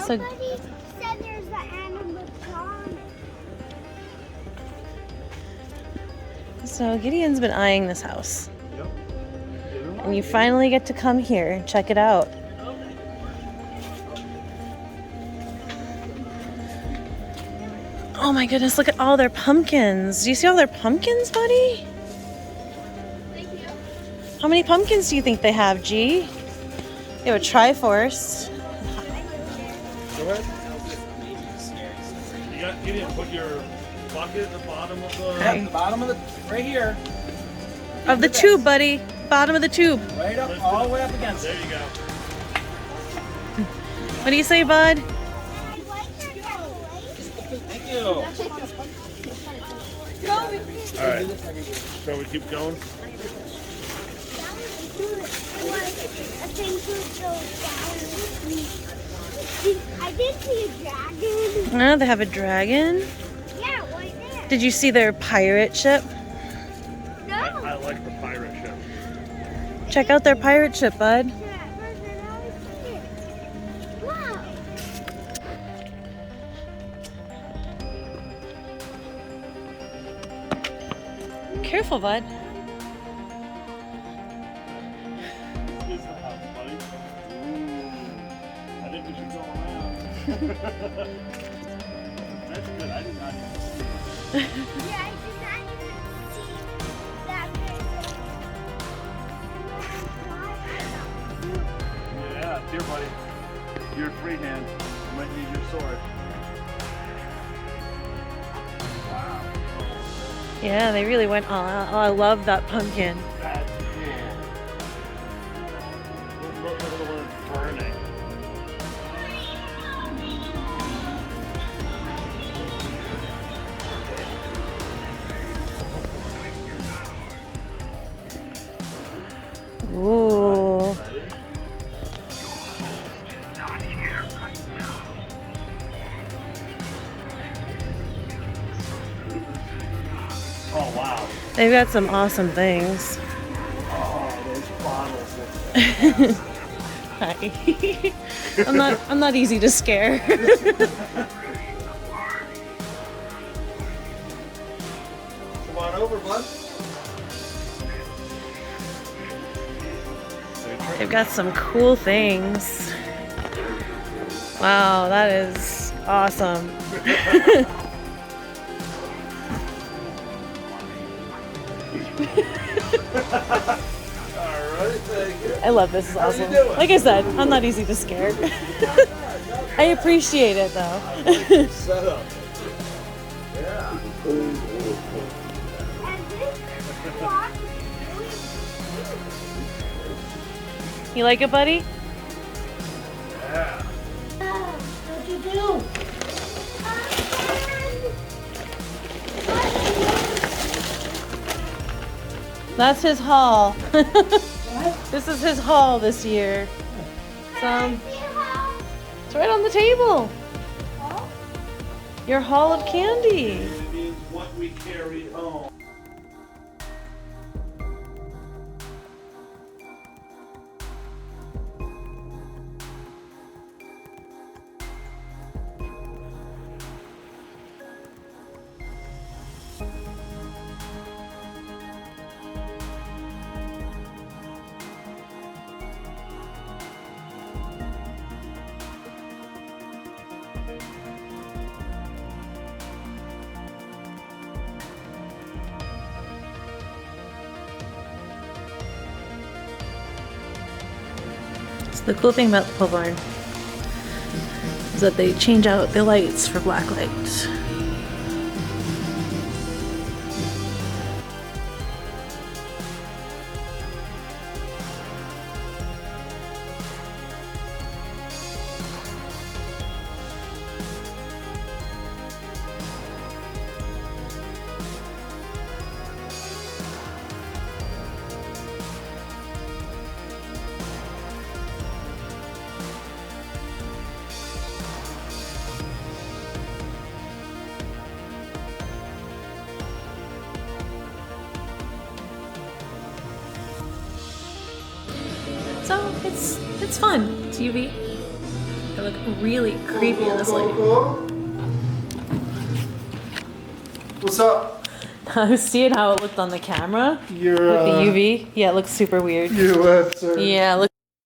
Somebody said there's the animatronic. So Gideon's been eyeing this house. Yep. And you finally get to come here and check it out. Oh my goodness, look at all their pumpkins. Do you see all their pumpkins, buddy? Thank you. How many pumpkins do you think they have, G? They have a Triforce. Go ahead. You didn't put your bucket at the bottom of the... At the bottom of the, right here. Of the tube, buddy. Bottom of the tube. Right up, all the way up against it. There you go. What do you say, bud? I like your decoration. Thank you. All right. Shall we keep going? I did see a dragon. Oh, they have a dragon. Yeah, right there. Did you see their pirate ship? No. I like the pirate ship. Check out their pirate ship, bud. Wow. Careful, bud. This is the house, buddy. Ooh. I think we should go around. That's good. I did not even see it. Yeah, I did not even see that big. Yeah, here, buddy. You're free hand. You might need your sword. Wow. Yeah, they really went all out. Oh, I love that pumpkin. That's cool. Look at the one burning. Ooh. Oh, wow. They've got some awesome things. Oh, those bottles. Hi. I'm not easy to scare. Come on over, bud. They've got some cool things. Wow, that is awesome. Alright, thank you. I love this. It's How you awesome. doing? Like I said, I'm not easy to scare. I appreciate it though. Set up. Yeah. And this clock is You like it, buddy? Yeah. What'd you do? That's his haul. This is his haul this year. It's right on the table. Your haul of candy. It means what we carry home. So the cool thing about the pole barn is that they change out the lights for black lights. So it's fun. It's UV. They look really creepy in this light. What's up? I was seeing how it looked on the camera You're with the UV. Yeah, it looks super weird. you left, sir. Yeah, look.